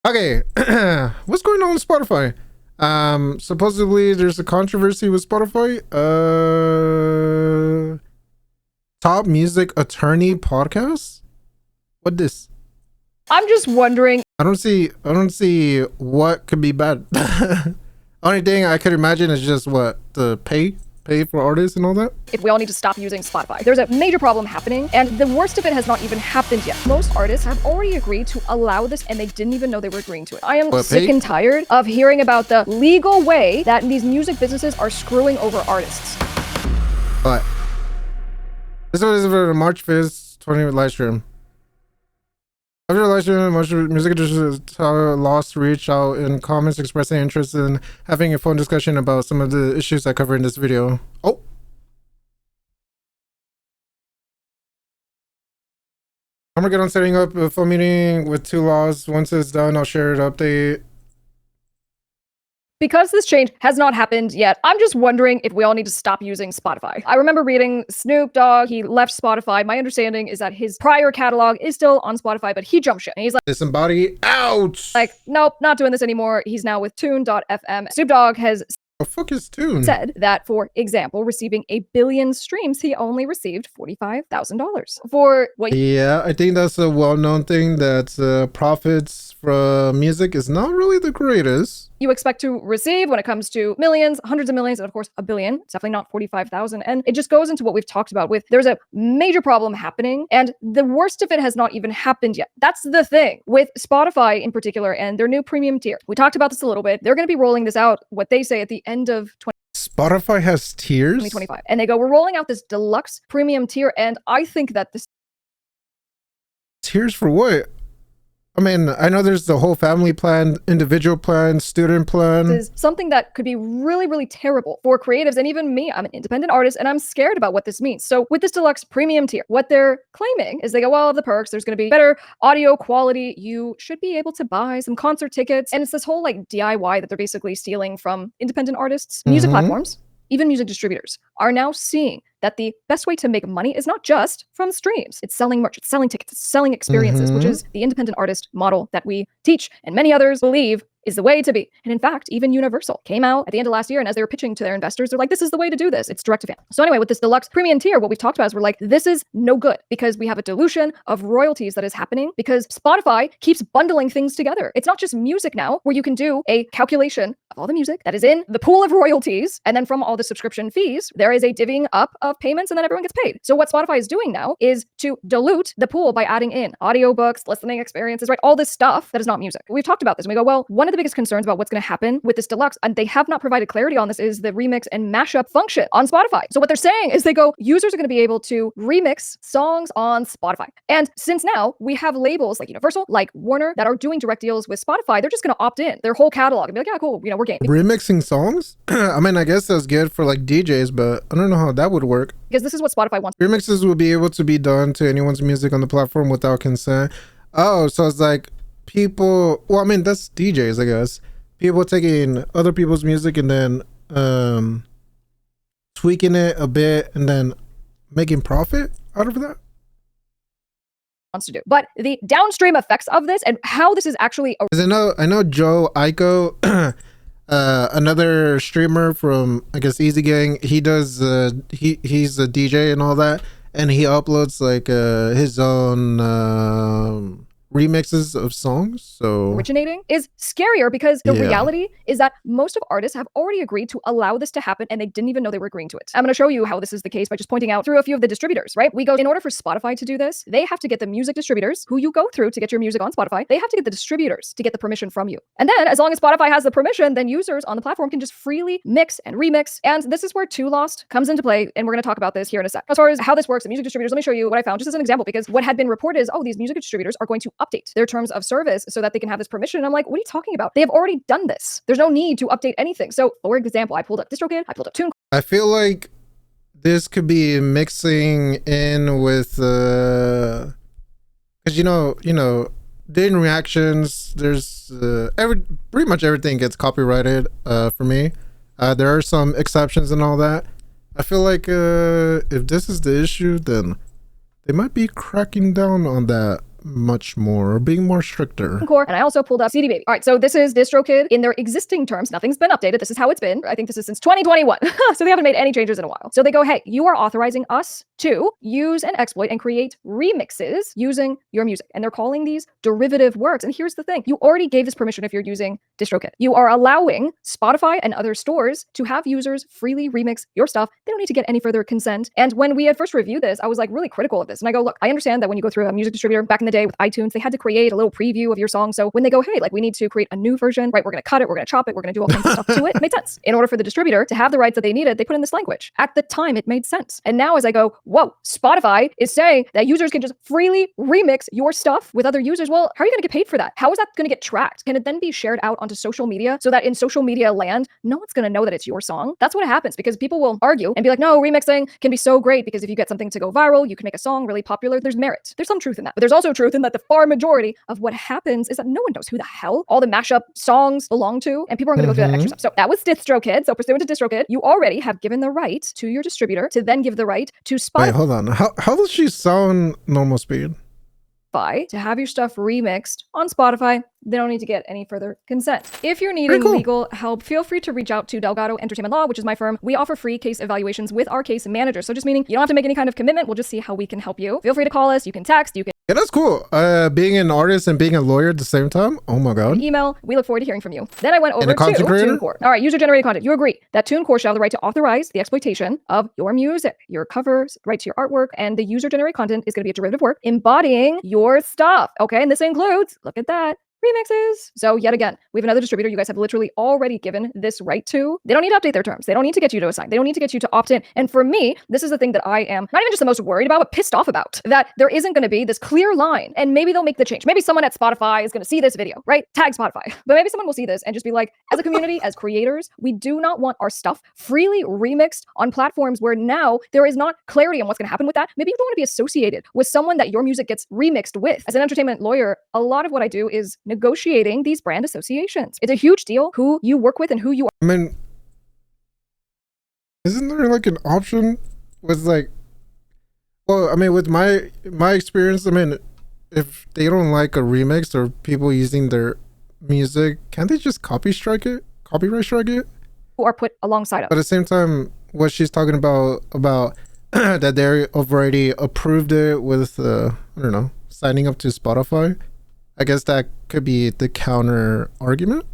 Okay, what's going on with Spotify? Supposedly there's a controversy with Spotify. Top music attorney podcast? What this? I'm just wondering. I don't see what could be bad. Only thing I could imagine is just what, the pay for artists and all that. If we all need to stop using Spotify. There's a major problem happening, and the worst of it has not even happened yet. Most artists have already agreed to allow this, and they didn't even know they were agreeing to it. I am sick and tired of hearing about the legal way that these music businesses are screwing over artists. But this one is for the March 5th 20 live stream. After the live stream, most music industry lost reach out in comments expressing interest in having a phone discussion about some of the issues I cover in this video. Oh. I'm gonna get on setting up a phone meeting with 2 laws. Once it's done, I'll share an update. Because this change has not happened yet, I'm just wondering if we all need to stop using Spotify. I remember reading Snoop Dogg, he left Spotify. My understanding is that his prior catalog is still on Spotify, but he jumped ship. And he's like, disembody out. Like, nope, not doing this anymore. He's now with Tune.fm. Snoop Dogg has the fuck is Tune? Said that, for example, receiving 1 billion streams, he only received $45,000 for what. Yeah, I think that's a well-known thing, that profits from music is not really the greatest. You expect to receive when it comes to millions, hundreds of millions, and of course, 1 billion. It's definitely not 45,000. And it just goes into what we've talked about with there's a major problem happening, and the worst of it has not even happened yet. That's the thing with Spotify in particular and their new premium tier. We talked about this a little bit. They're going to be rolling this out, what they say, at the end of Spotify has tiers? 2025. And they go, we're rolling out this deluxe premium tier, and I think that this tiers for what? I mean, I know there's the whole family plan, individual plan, student plan. Is something that could be really, really terrible for creatives and even me. I'm an independent artist and I'm scared about what this means. So with this deluxe premium tier, what they're claiming is they go, well, the perks, there's going to be better audio quality. You should be able to buy some concert tickets. And it's this whole like DIY that they're basically stealing from independent artists, music platforms. Even music distributors are now seeing that the best way to make money is not just from streams. It's selling merch, it's selling tickets, it's selling experiences, which is the independent artist model that we teach and many others believe is the way to be. And in fact, even Universal came out at the end of last year, and as they were pitching to their investors, they're like, this is the way to do this. It's direct to fan. So anyway, with this deluxe premium tier, what we've talked about is we're like, this is no good because we have a dilution of royalties that is happening because Spotify keeps bundling things together. It's not just music now, where you can do a calculation of all the music that is in the pool of royalties, and then from all the subscription fees, there is a divvying up of payments, and then everyone gets paid. So what Spotify is doing now is to dilute the pool by adding in audiobooks, listening experiences, right? All this stuff that is not music. We've talked about this, and we go, well, one of the biggest concerns about what's going to happen with this deluxe, and they have not provided clarity on this, is the remix and mashup function on Spotify. So what they're saying is they go, users are going to be able to remix songs on Spotify. And since now we have labels like Universal, like Warner, that are doing direct deals with Spotify, they're just going to opt in their whole catalog and be like, yeah, cool, we're game. Remixing songs? I mean, I guess that's good for like DJs, but I don't know how that would work. Because this is what Spotify wants. Remixes will be able to be done to anyone's music on the platform without consent. Oh, so it's like people, well, I mean, that's DJs, I guess. People taking other people's music and then tweaking it a bit and then making profit out of that. Wants to do. But the downstream effects of this and how this is actually I know Joe Aiko, another streamer from, I guess, Easy Gang, he does he's a DJ and all that, and he uploads like his own remixes of songs. So originating is scarier because the reality is that most of artists have already agreed to allow this to happen, and they didn't even know they were agreeing to it. I'm going to show you how this is the case by just pointing out through a few of the distributors, right? We go, in order for Spotify to do this, they have to get the music distributors who you go through to get your music on Spotify. They have to get the distributors to get the permission from you. And then as long as Spotify has the permission, then users on the platform can just freely mix and remix. And this is where Too Lost comes into play. And we're going to talk about this here in a sec. As far as how this works, the music distributors, let me show you what I found just as an example, because what had been reported is, oh, these music distributors are going to update their terms of service so that they can have this permission. And I'm like, what are you talking about? They have already done this. There's no need to update anything. So for example, I pulled up DistroKid, I pulled up Tune. I feel like this could be mixing in with because you know doing reactions, there's pretty much everything gets copyrighted for me. There are some exceptions and all that. I feel like if this is the issue, then they might be cracking down on that much more, being more stricter. Core, and I also pulled up CD Baby. All right, so this is DistroKid in their existing terms. Nothing's been updated. This is how it's been. I think this is since 2021. So they haven't made any changes in a while. So they go, hey, you are authorizing us to use and exploit and create remixes using your music. And they're calling these derivative works. And here's the thing. You already gave this permission if you're using DistroKid. You are allowing Spotify and other stores to have users freely remix your stuff. They don't need to get any further consent. And when we had first reviewed this, I was like really critical of this. And I go, look, I understand that when you go through a music distributor back in the day with iTunes, they had to create a little preview of your song. So when they go, hey, like we need to create a new version, right? We're going to cut it. We're going to chop it. We're going to do all kinds of stuff to it. It made sense. In order for the distributor to have the rights that they needed, they put in this language. At the time, it made sense. And now as I go, whoa, Spotify is saying that users can just freely remix your stuff with other users. Well, how are you going to get paid for that? How is that going to get tracked? Can it then be shared out onto social media so that in social media land, no one's going to know that it's your song? That's what happens because people will argue and be like, no, remixing can be so great because if you get something to go viral, you can make a song really popular. There's merit. There's some truth in that. But there's also truth in that the far majority of what happens is that no one knows who the hell all the mashup songs belong to, and people are going to go through that extra stuff. So that was DistroKid. So pursuant to DistroKid, you already have given the right to your distributor to then give the right to Spotify. Wait, hold on. How does she sound normal speed? To have your stuff remixed on Spotify. They don't need to get any further consent. If you're needing legal help, feel free to reach out to Delgado Entertainment Law, which is my firm. We offer free case evaluations with our case manager. So just meaning you don't have to make any kind of commitment. We'll just see how we can help you. Feel free to call us. You can text. You can. Yeah, that's cool. Being an artist and being a lawyer at the same time. Oh my God. Email. We look forward to hearing from you. Then I went over to TuneCore. All right, user-generated content. You agree that TuneCore shall have the right to authorize the exploitation of your music, your covers, right to your artwork, and the user-generated content is going to be a derivative work embodying your stuff. Okay, and this includes, look at that, remixes. So yet again, we have another distributor you guys have literally already given this right to. They don't need to update their terms. They don't need to get you to assign. They don't need to get you to opt in. And for me, this is the thing that I am not even just the most worried about, but pissed off about, that there isn't going to be this clear line. And maybe they'll make the change. Maybe someone at Spotify is going to see this video, right? Tag Spotify. But maybe someone will see this and just be like, as a community, as creators, we do not want our stuff freely remixed on platforms where now there is not clarity on what's going to happen with that. Maybe you don't want to be associated with someone that your music gets remixed with. As an entertainment lawyer, a lot of what I do is negotiating these brand associations. It's a huge deal who you work with and who you are. I mean, isn't there like an option with like, well, I mean, with my experience, I mean, if they don't like a remix or people using their music, can't they just copyright strike it? Who are put alongside of. But at the same time, what she's talking about that they already approved it with, I don't know, signing up to Spotify. I guess that could be the counter argument.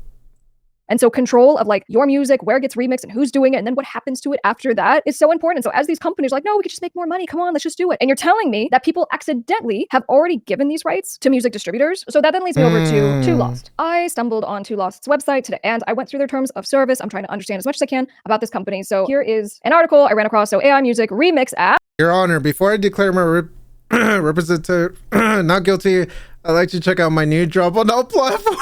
And so control of like your music, where it gets remixed and who's doing it, and then what happens to it after that is so important. So as these companies are like, no, we could just make more money. Come on, let's just do it. And you're telling me that people accidentally have already given these rights to music distributors. So that then leads me over to Too Lost. I stumbled on Too Lost's website today and I went through their terms of service. I'm trying to understand as much as I can about this company. So here is an article I ran across. So AI Music Remix app. Your Honor, before I declare my representative not guilty, I'd like to check out my new drop on all platforms.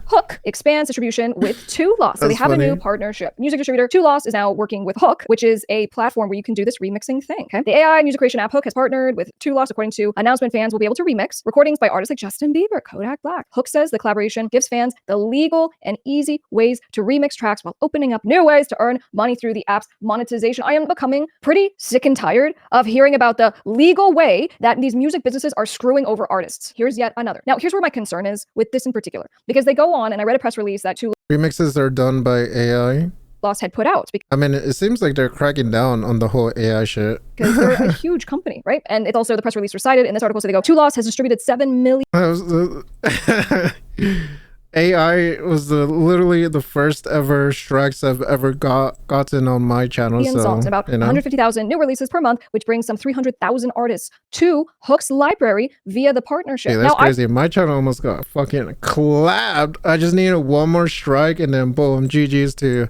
Hook expands distribution with Too Lost. So they have a new partnership. Music distributor Too Lost is now working with Hook, which is a platform where you can do this remixing thing. Okay? The AI music creation app Hook has partnered with Too Lost. According to announcement, fans will be able to remix recordings by artists like Justin Bieber, Kodak Black. Hook says the collaboration gives fans the legal and easy ways to remix tracks while opening up new ways to earn money through the app's monetization. I am becoming pretty sick and tired of hearing about the legal way that these music businesses are screwing over artists. Here's yet another. Now, here's where my concern is with this in particular, because they go on, and I read a press release that Too remixes are done by AI. Lost had put out. I mean, it seems like they're cracking down on the whole AI shit. Because they're a huge company, right? And it's also the press release recited in this article. So they go, Too Lost has distributed 7 million. AI was literally the first ever strikes I've ever gotten on my channel. So, songs, about 150,000 new releases per month, which brings some 300,000 artists to Hook's library via the partnership. Yeah, that's crazy. My channel almost got fucking clapped. I just needed one more strike and then boom, GG's to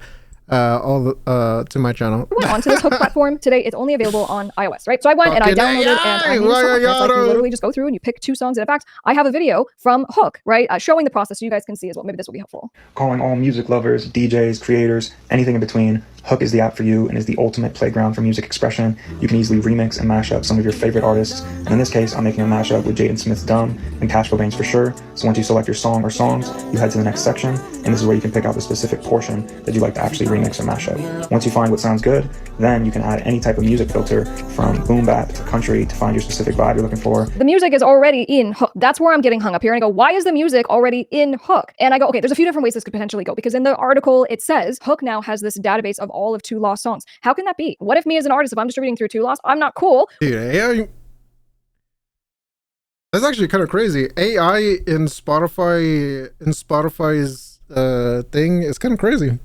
to my channel. I went onto this Hook platform today. It's only available on iOS, right? So I went and I downloaded and I made it's like you literally just go through and you pick 2 songs. And in fact, I have a video from Hook, right, showing the process so you guys can see as well. Maybe this will be helpful. Calling all music lovers, DJs, creators, anything in between, Hook is the app for you and is the ultimate playground for music expression. You can easily remix and mash up some of your favorite artists. And in this case, I'm making a mashup with Jaden Smith's Dumb and Cash Cobain's For Sure. So once you select your song or songs, you head to the next section, and this is where you can pick out the specific portion that you'd like to actually remix. remix or mashup. Once you find what sounds good, then you can add any type of music filter from boom bap to country to find your specific vibe you're looking for. The music is already in Hook. That's where I'm getting hung up here. And I go, why is the music already in Hook? And I go, okay, there's a few different ways this could potentially go, because in the article it says Hook now has this database of all of Too Lost songs. How can that be? What if me as an artist, if I'm distributing through Too Lost, I'm not cool? Dude, AI. That's actually kind of crazy. AI in Spotify's thing is kind of crazy.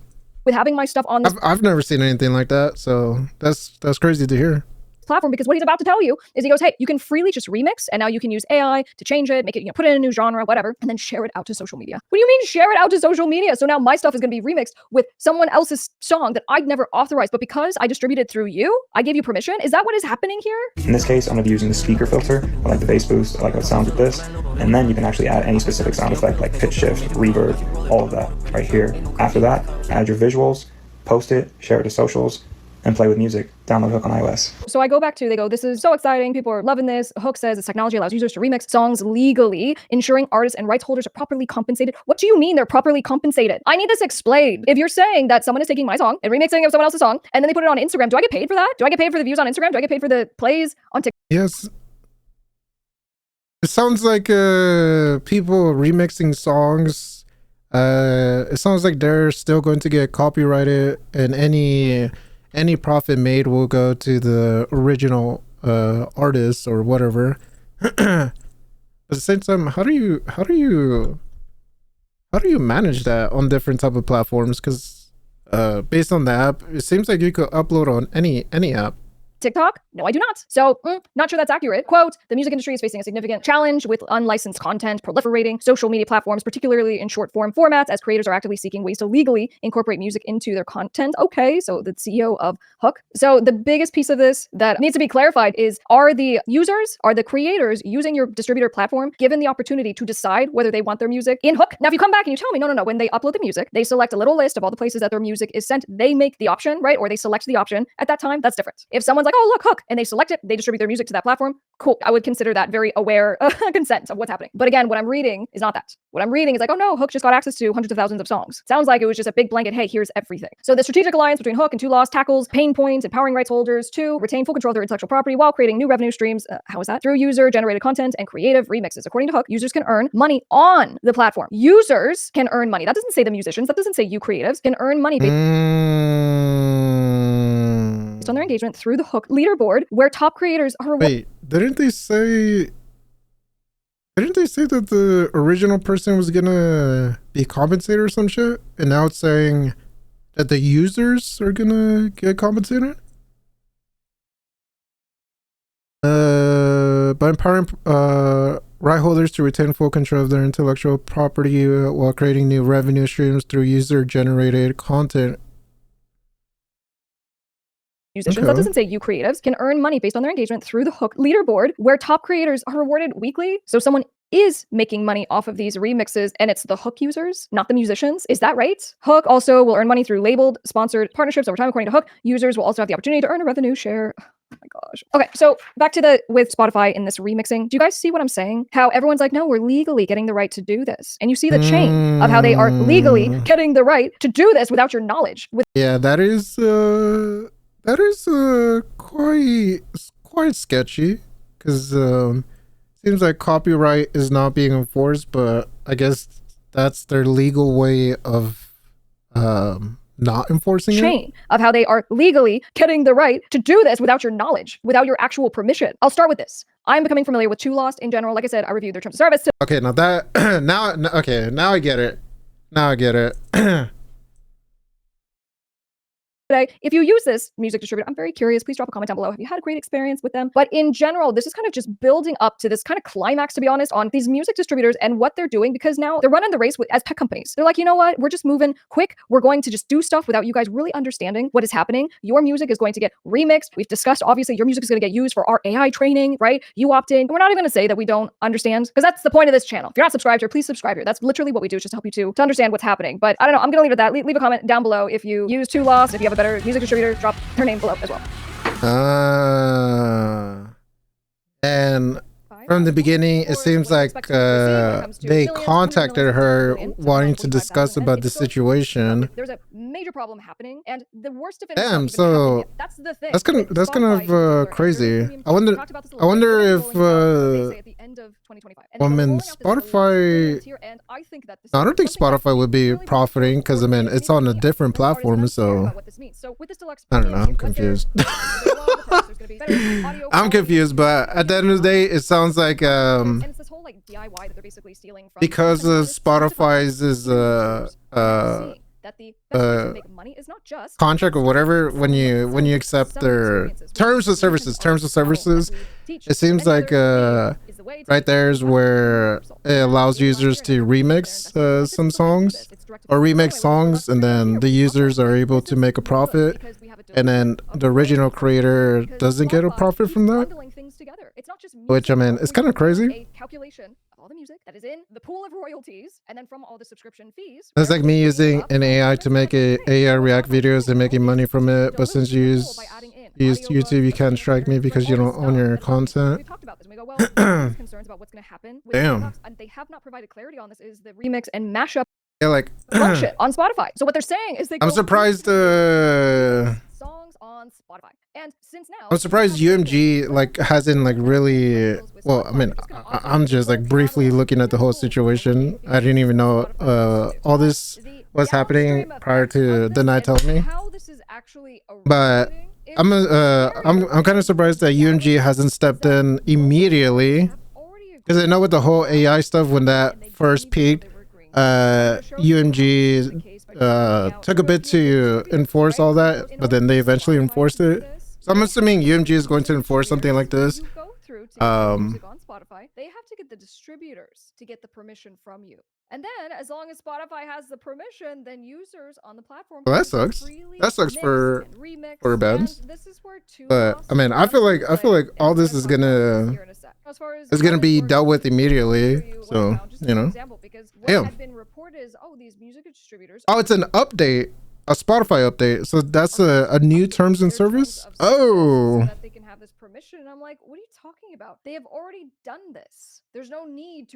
With having my stuff on this I've never seen anything like that, so that's crazy to hear. platform, because what he's about to tell you is he goes, hey, you can freely just remix, and now you can use AI to change it, make it, put it in a new genre, whatever, and then share it out to social media. What do you mean share it out to social media? So now my stuff is going to be remixed with someone else's song that I'd never authorized, but because I distributed through you, I gave you permission? Is that what is happening here? In this case, I'm going to be using the speaker filter. I like the bass boost, I like how it sounds with this. And then you can actually add any specific sound effect like pitch shift, reverb, all of that right here. After that, add your visuals, post it, share it to socials, and play with music. Download Hook on iOS. So I go back to, they go, this is so exciting. People are loving this. Hook says this technology allows users to remix songs legally, ensuring artists and rights holders are properly compensated. What do you mean they're properly compensated? I need this explained. If you're saying that someone is taking my song and remixing it of someone else's song, and then they put it on Instagram, do I get paid for that? Do I get paid for the views on Instagram? Do I get paid for the plays on TikTok? Yes. It sounds like people remixing songs. It sounds like they're still going to get copyrighted, and any profit made will go to the original artist or whatever. But at the same time, how do you manage that on different type of platforms? Because based on the app, it seems like you could upload on any app. TikTok? No, I do not. So, not sure that's accurate. Quote, the music industry is facing a significant challenge with unlicensed content proliferating social media platforms, particularly in short form formats, as creators are actively seeking ways to legally incorporate music into their content. Okay, so the CEO of Hook. So the biggest piece of this that needs to be clarified is, are the creators using your distributor platform given the opportunity to decide whether they want their music in Hook? Now, if you come back and you tell me, no, when they upload the music, they select a little list of all the places that their music is sent, they make the option, right? Or they select the option at that time, that's different. If someone's like, oh, look, Hook, and they select it, they distribute their music to that platform, cool. I would consider that very aware consent of what's happening. But again, what I'm reading is not that. What I'm reading is like, oh no, Hook just got access to hundreds of thousands of songs. Sounds like it was just a big blanket, hey, here's everything. So the strategic alliance between Hook and Too Lost tackles pain points, empowering rights holders to retain full control of their intellectual property while creating new revenue streams. How is that? Through user-generated content and creative remixes. According to Hook, users can earn money on the platform. Users can earn money. That doesn't say the musicians. That doesn't say you creatives can earn money based on their engagement through the Hook leaderboard, where top creators are Wait, didn't they say that the original person was gonna be compensated or some shit, and now it's saying that the users are gonna get compensated? By empowering right holders to retain full control of their intellectual property while creating new revenue streams through user-generated content. musicians. Okay. That doesn't say you creatives can earn money based on their engagement through the Hook leaderboard, where top creators are rewarded weekly. So someone is making money off of these remixes, and it's the Hook users, not the musicians. Is that right? Hook also will earn money through labeled, sponsored partnerships over time. According to Hook, users will also have the opportunity to earn a revenue share. Oh my gosh. Okay, so back to with Spotify in this remixing. Do you guys see what I'm saying? How everyone's like, no, we're legally getting the right to do this. And you see the chain of how they are legally getting the right to do this without your knowledge. Yeah, that is quite sketchy, because seems like copyright is not being enforced, but I guess that's their legal way of not enforcing chain of how they are legally getting the right to do this without your knowledge, without your actual permission. I'll start with this. I'm becoming familiar with Too Lost in general. Like I said, I reviewed their terms of service. Okay, now that now I get it. Now I get it. Today, if you use this music distributor, I'm very curious. Please drop a comment down below. Have you had a great experience with them? But in general, this is kind of just building up to this kind of climax, to be honest, on these music distributors and what they're doing, because now they're running the race as tech companies. They're like, you know what? We're just moving quick. We're going to just do stuff without you guys really understanding what is happening. Your music is going to get remixed. We've discussed, obviously, your music is going to get used for our AI training, right? You opt in. We're not even going to say that we don't understand, because that's the point of this channel. If you're not subscribed here, please subscribe here. That's literally what we do, is just to help you to understand what's happening. But I don't know. I'm going to leave it at that. Leave a comment down below if you use Too Lost, if you have a better music distributor. Drop their name below as well. And from the beginning, it seems like they contacted her wanting to discuss about the situation. There's a major problem happening, and the worst of it. Damn, so that's the thing. That's kind of crazy. I wonder if I mean Spotify. I don't think Spotify would be profiting because I mean it's on a different platform, so I don't know. I'm confused. I'm confused, but at the end of the day, it sounds like because Spotify's is contract or whatever, when you accept their terms of services, it seems like right there is where it allows users to remix some songs or remix songs, and then the users are able to make a profit, and then the original creator doesn't get a profit from that, which I mean it's kind of crazy. All the music that is in the pool of royalties, and then from all the subscription fees. It's like me using an AI to make AI react videos and making money from it, but since you use YouTube, you can't strike me because you don't own your content. We talked about this and we go, well, concerns about what's going to happen with Damn. And they have not provided clarity on this is the remix and mashup. Yeah, like function on Spotify. So what they're saying is I'm surprised songs on Spotify. And since now I'm surprised UMG like hasn't like really well, I mean I'm just like briefly looking at the whole situation. I didn't even know all this was happening prior to the night telling me. But I'm kind of surprised that UMG hasn't stepped in immediately, because I know with the whole AI stuff, when that first peaked, UMG took a bit to enforce all that, but then they eventually enforced it. So I'm assuming UMG is going to enforce something like this. On Spotify, they have to get the distributors to get the permission from you. And then as long as Spotify has the permission, then users on the platform. Well, that sucks. That sucks for bands. But I mean, I feel like all this is gonna be dealt with immediately. So, you know. Damn. Oh, it's an update. A Spotify update. So that's a new terms and service? Oh. That they can have this permission. And I'm like, what are you talking about? They have already done this. There's no need to